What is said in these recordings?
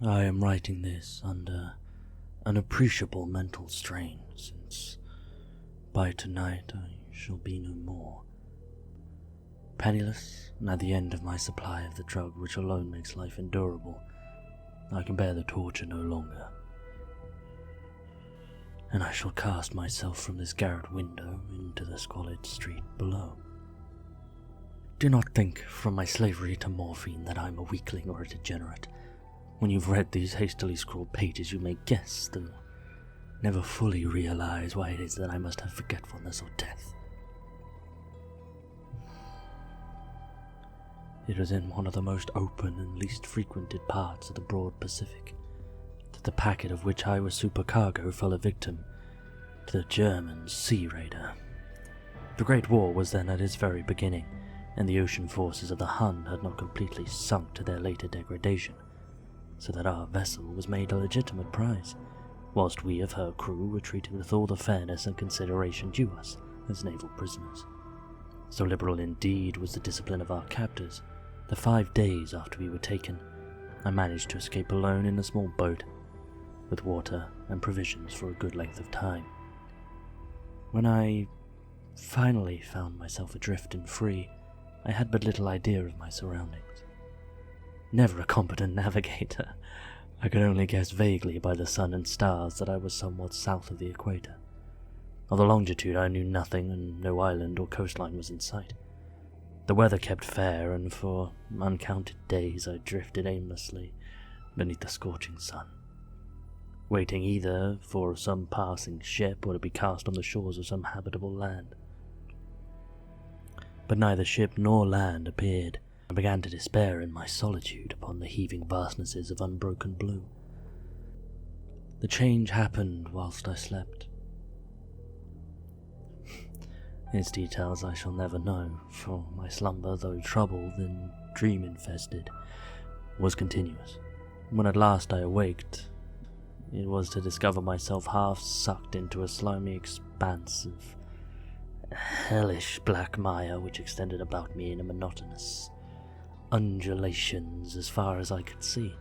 I am writing this under an appreciable mental strain, since by tonight I shall be no more. Penniless, and at the end of my supply of the drug which alone makes life endurable, I can bear the torture no longer, and I shall cast myself from this garret window into the squalid street below. Do not think from my slavery to morphine that I am a weakling or a degenerate. When you've read these hastily scrawled pages, you may guess, though never fully realize why it is that I must have forgetfulness or death. It was in one of the most open and least frequented parts of the broad Pacific that the packet of which I was supercargo fell a victim to the German sea raider. The Great War was then at its very beginning, and the ocean forces of the Hun had not completely sunk to their later degradation, so that our vessel was made a legitimate prize, whilst we of her crew were treated with all the fairness and consideration due us as naval prisoners. So liberal indeed was the discipline of our captors that 5 days after we were taken, I managed to escape alone in a small boat, with water and provisions for a good length of time. When I finally found myself adrift and free, I had but little idea of my surroundings. Never a competent navigator, I could only guess vaguely by the sun and stars that I was somewhat south of the equator. Of the longitude I knew nothing, and no island or coastline was in sight. The weather kept fair, and for uncounted days I drifted aimlessly beneath the scorching sun, waiting either for some passing ship or to be cast on the shores of some habitable land. But neither ship nor land appeared. I began to despair in my solitude upon the heaving vastnesses of unbroken blue. The change happened whilst I slept. Its details I shall never know, for my slumber, though troubled and dream-infested, was continuous. When at last I awaked, it was to discover myself half sucked into a slimy expanse of hellish black mire which extended about me in a monotonous undulations as far as I could see,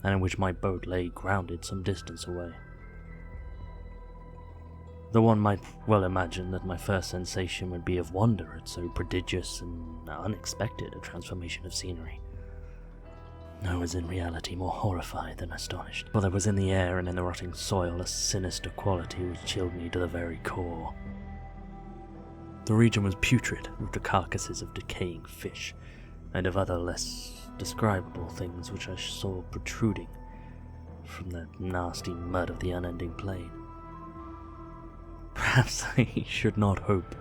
and in which my boat lay grounded some distance away. Though one might well imagine that my first sensation would be of wonder at so prodigious and unexpected a transformation of scenery, I was in reality more horrified than astonished, for there was in the air and in the rotting soil a sinister quality which chilled me to the very core. The region was putrid with the carcasses of decaying fish, and of other less describable things which I saw protruding from the nasty mud of the unending plain. Perhaps I should not hope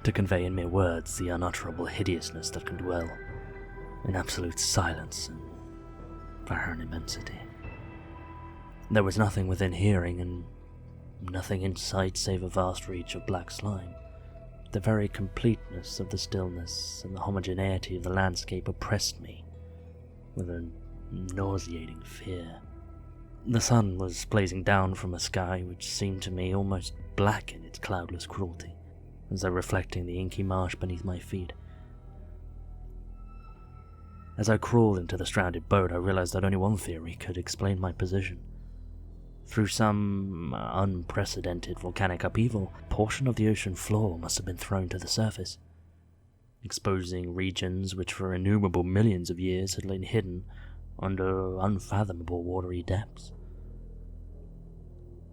to convey in mere words the unutterable hideousness that can dwell in absolute silence and barren immensity. There was nothing within hearing and nothing in sight save a vast reach of black slime. The very completeness of the stillness and the homogeneity of the landscape oppressed me with a nauseating fear. The sun was blazing down from a sky which seemed to me almost black in its cloudless cruelty, as though reflecting the inky marsh beneath my feet. As I crawled into the stranded boat, I realized that only one theory could explain my position. Through some unprecedented volcanic upheaval, a portion of the ocean floor must have been thrown to the surface, exposing regions which for innumerable millions of years had lain hidden under unfathomable watery depths.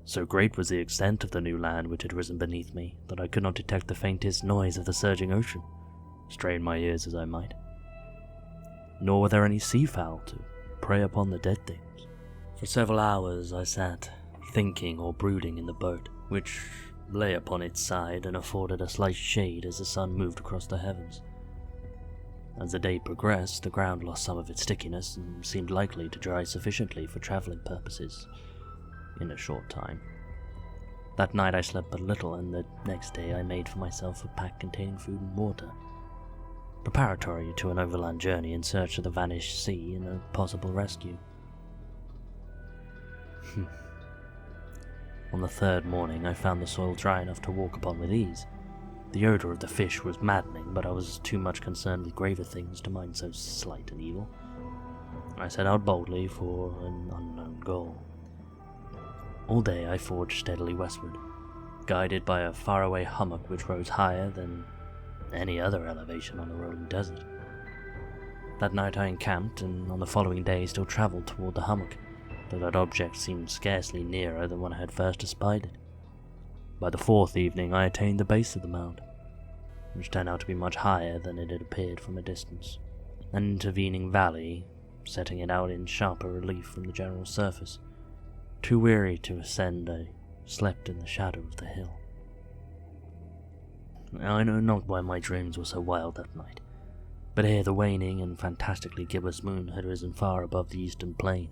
So great was the extent of the new land which had risen beneath me that I could not detect the faintest noise of the surging ocean, strain my ears as I might. Nor were there any seafowl to prey upon the dead things. For several hours I sat, thinking or brooding in the boat, which lay upon its side and afforded a slight shade as the sun moved across the heavens. As the day progressed, the ground lost some of its stickiness and seemed likely to dry sufficiently for travelling purposes in a short time. That night I slept but little, and the next day I made for myself a pack containing food and water, preparatory to an overland journey in search of the vanished sea and a possible rescue. On the third morning I found the soil dry enough to walk upon with ease. The odour of the fish was maddening, but I was too much concerned with graver things to mind so slight an evil. I set out boldly for an unknown goal. All day I forged steadily westward, guided by a faraway hummock which rose higher than any other elevation on the rolling desert. That night I encamped, and on the following day still travelled toward the hummock, though that object seemed scarcely nearer than when I had first espied it. By the fourth evening I attained the base of the mound, which turned out to be much higher than it had appeared from a distance, an intervening valley setting it out in sharper relief from the general surface. Too weary to ascend, I slept in the shadow of the hill. I know not why my dreams were so wild that night, but ere the waning and fantastically gibbous moon had risen far above the eastern plain,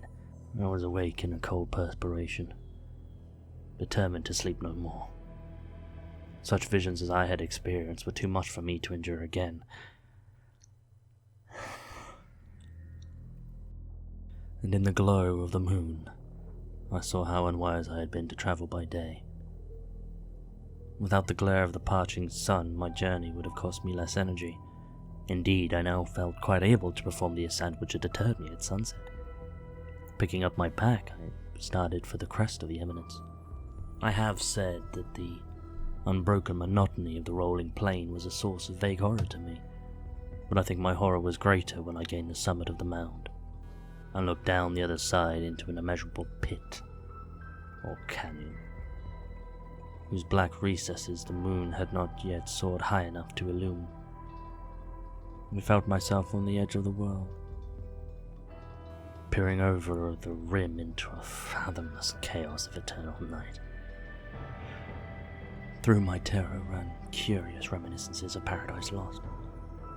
I was awake in a cold perspiration, determined to sleep no more. Such visions as I had experienced were too much for me to endure again. And in the glow of the moon, I saw how unwise I had been to travel by day. Without the glare of the parching sun, my journey would have cost me less energy. Indeed, I now felt quite able to perform the ascent which had deterred me at sunset. Picking up my pack, I started for the crest of the eminence. I have said that the unbroken monotony of the rolling plain was a source of vague horror to me, but I think my horror was greater when I gained the summit of the mound and looked down the other side into an immeasurable pit, or canyon, whose black recesses the moon had not yet soared high enough to illumine. I felt myself on the edge of the world, peering over the rim into a fathomless chaos of eternal night. Through my terror ran curious reminiscences of Paradise Lost,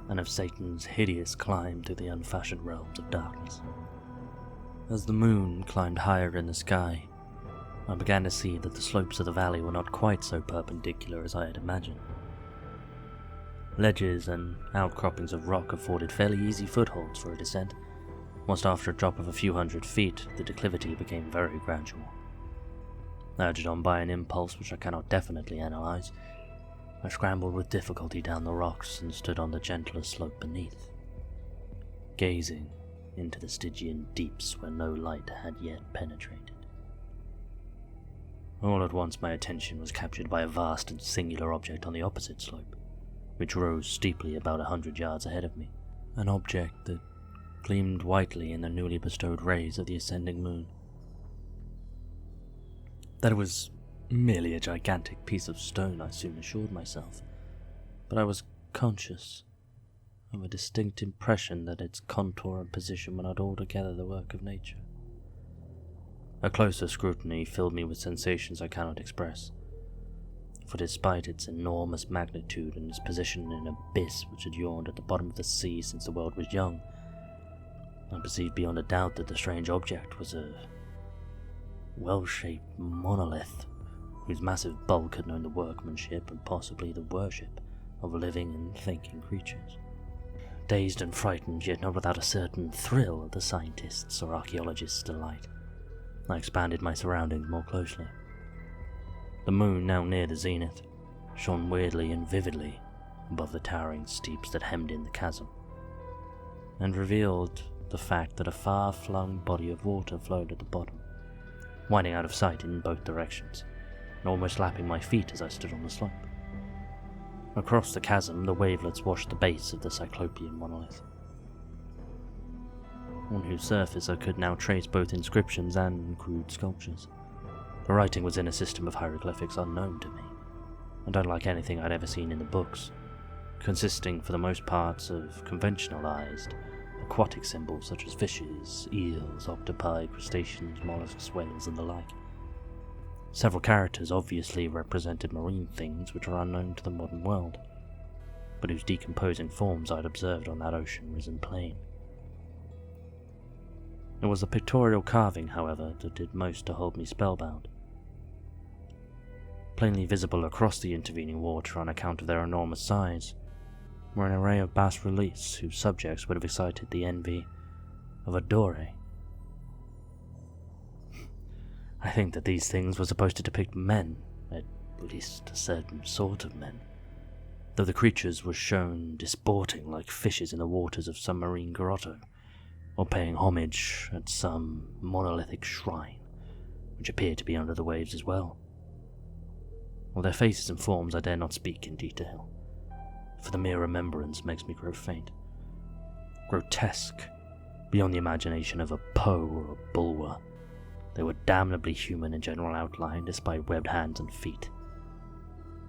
and of Satan's hideous climb through the unfashioned realms of darkness. As the moon climbed higher in the sky, I began to see that the slopes of the valley were not quite so perpendicular as I had imagined. Ledges and outcroppings of rock afforded fairly easy footholds for a descent, whilst after a drop of a few hundred feet, the declivity became very gradual. Urged on by an impulse which I cannot definitely analyze, I scrambled with difficulty down the rocks and stood on the gentler slope beneath, gazing into the Stygian deeps where no light had yet penetrated. All at once my attention was captured by a vast and singular object on the opposite slope, which rose steeply about 100 yards ahead of me, an object that gleamed whitely in the newly bestowed rays of the ascending moon. That it was merely a gigantic piece of stone I soon assured myself, but I was conscious of a distinct impression that its contour and position were not altogether the work of nature. A closer scrutiny filled me with sensations I cannot express, for despite its enormous magnitude and its position in an abyss which had yawned at the bottom of the sea since the world was young, I perceived beyond a doubt that the strange object was a well-shaped monolith, whose massive bulk had known the workmanship and possibly the worship of living and thinking creatures. Dazed and frightened, yet not without a certain thrill of the scientist's or archaeologist's delight, I expanded my surroundings more closely. The moon, now near the zenith, shone weirdly and vividly above the towering steeps that hemmed in the chasm, and revealed the fact that a far-flung body of water flowed at the bottom, winding out of sight in both directions, and almost lapping my feet as I stood on the slope. Across the chasm, the wavelets washed the base of the cyclopean monolith, on whose surface I could now trace both inscriptions and crude sculptures. The writing was in a system of hieroglyphics unknown to me, and unlike anything I'd ever seen in the books, consisting for the most part of conventionalized, aquatic symbols such as fishes, eels, octopi, crustaceans, mollusks, whales, and the like. Several characters obviously represented marine things which are unknown to the modern world, but whose decomposing forms I'd observed on that ocean-risen plain. It was the pictorial carving, however, that did most to hold me spellbound. Plainly visible across the intervening water on account of their enormous size were an array of bas-reliefs whose subjects would have excited the envy of a Dore. I think that these things were supposed to depict men, at least a certain sort of men, though the creatures were shown disporting like fishes in the waters of some marine grotto, or paying homage at some monolithic shrine, which appeared to be under the waves as well. Of their faces and forms I dare not speak in detail, for the mere remembrance makes me grow faint. Grotesque, beyond the imagination of a Poe or a Bulwer, they were damnably human in general outline despite webbed hands and feet.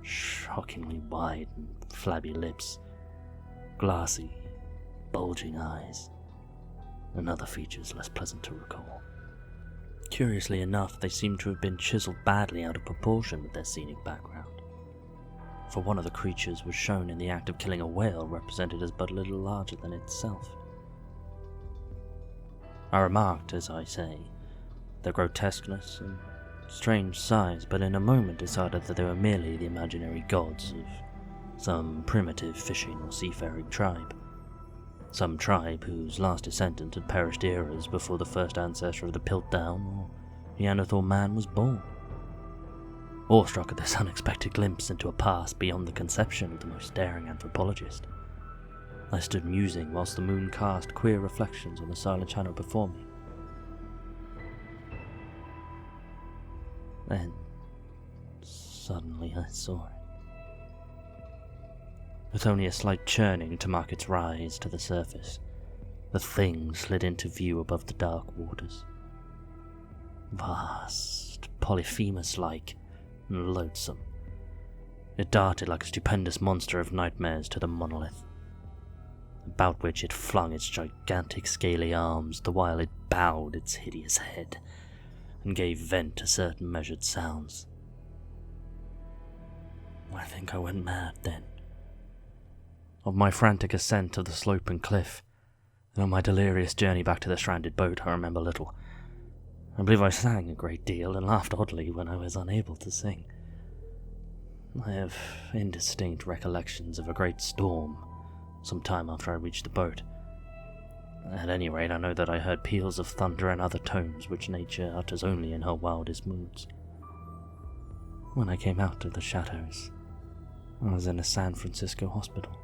Shockingly wide and flabby lips, glassy, bulging eyes, and other features less pleasant to recall. Curiously enough, they seemed to have been chiseled badly out of proportion with their scenic background, for one of the creatures was shown in the act of killing a whale represented as but little larger than itself. I remarked, as I say, their grotesqueness and strange size, but in a moment decided that they were merely the imaginary gods of some primitive fishing or seafaring tribe. Some tribe whose last descendant had perished eras before the first ancestor of the Piltdown or Neanderthal man was born. Awestruck at this unexpected glimpse into a past beyond the conception of the most daring anthropologist, I stood musing whilst the moon cast queer reflections on the silent channel before me. Then, suddenly I saw it. With only a slight churning to mark its rise to the surface, the thing slid into view above the dark waters. Vast, Polyphemus-like, and loathsome, it darted like a stupendous monster of nightmares to the monolith, about which it flung its gigantic scaly arms, the while it bowed its hideous head, and gave vent to certain measured sounds. I think I went mad then. Of my frantic ascent of the sloping cliff, and on my delirious journey back to the stranded boat, I remember little. I believe I sang a great deal and laughed oddly when I was unable to sing. I have indistinct recollections of a great storm some time after I reached the boat. At any rate, I know that I heard peals of thunder and other tones which nature utters only in her wildest moods. When I came out of the shadows, I was in a San Francisco hospital,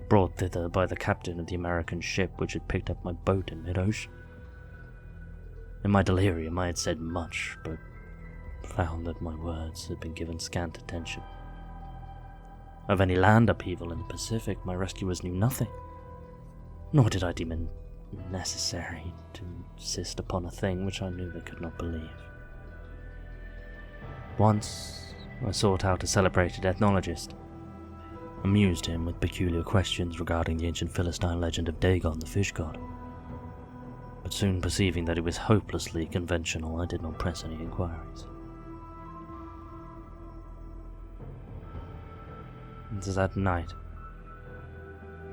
brought thither by the captain of the American ship which had picked up my boat in mid-ocean. In my delirium I had said much, but found that my words had been given scant attention. Of any land upheaval in the Pacific, my rescuers knew nothing, nor did I deem it necessary to insist upon a thing which I knew they could not believe. Once I sought out a celebrated ethnologist, amused him with peculiar questions regarding the ancient Philistine legend of Dagon, the fish god, but soon perceiving that it was hopelessly conventional, I did not press any inquiries. It is at night,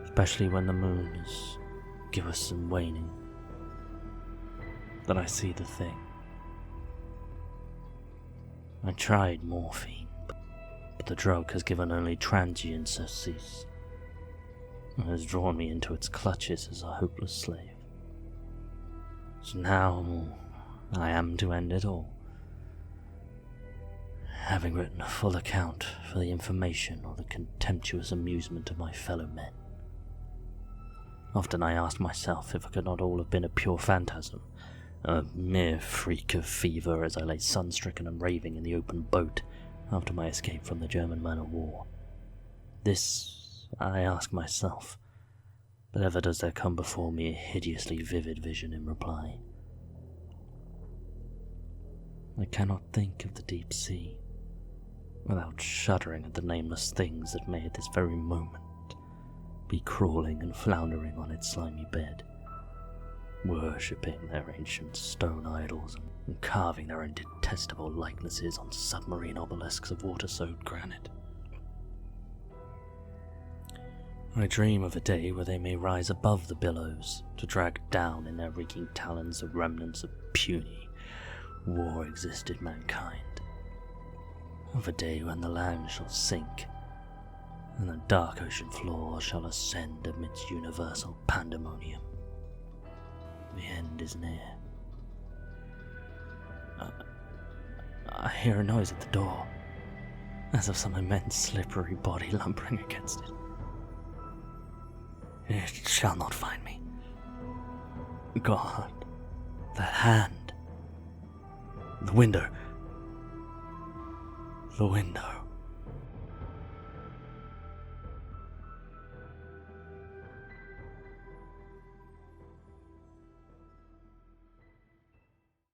especially when the moon is gibbous and waning, that I see the thing. I tried morphine, but the drug has given only transient surcease, and has drawn me into its clutches as a hopeless slave. So now I am to end it all, having written a full account for the information or the contemptuous amusement of my fellow men. Often I asked myself if it could not all have been a pure phantasm, a mere freak of fever as I lay sun-stricken and raving in the open boat after my escape from the German man-of-war. This I ask myself, but ever does there come before me a hideously vivid vision in reply. I cannot think of the deep sea without shuddering at the nameless things that may at this very moment be crawling and floundering on its slimy bed, worshipping their ancient stone idols and carving their own detestable likenesses on submarine obelisks of water-soaked granite. I dream of a day where they may rise above the billows to drag down in their reeking talons the remnants of puny, war-existed mankind. Of a day when the land shall sink, and the dark ocean floor shall ascend amidst universal pandemonium. The end is near. I hear a noise at the door, as of some immense slippery body lumbering against it. It shall not find me. God, that hand. The window. The window.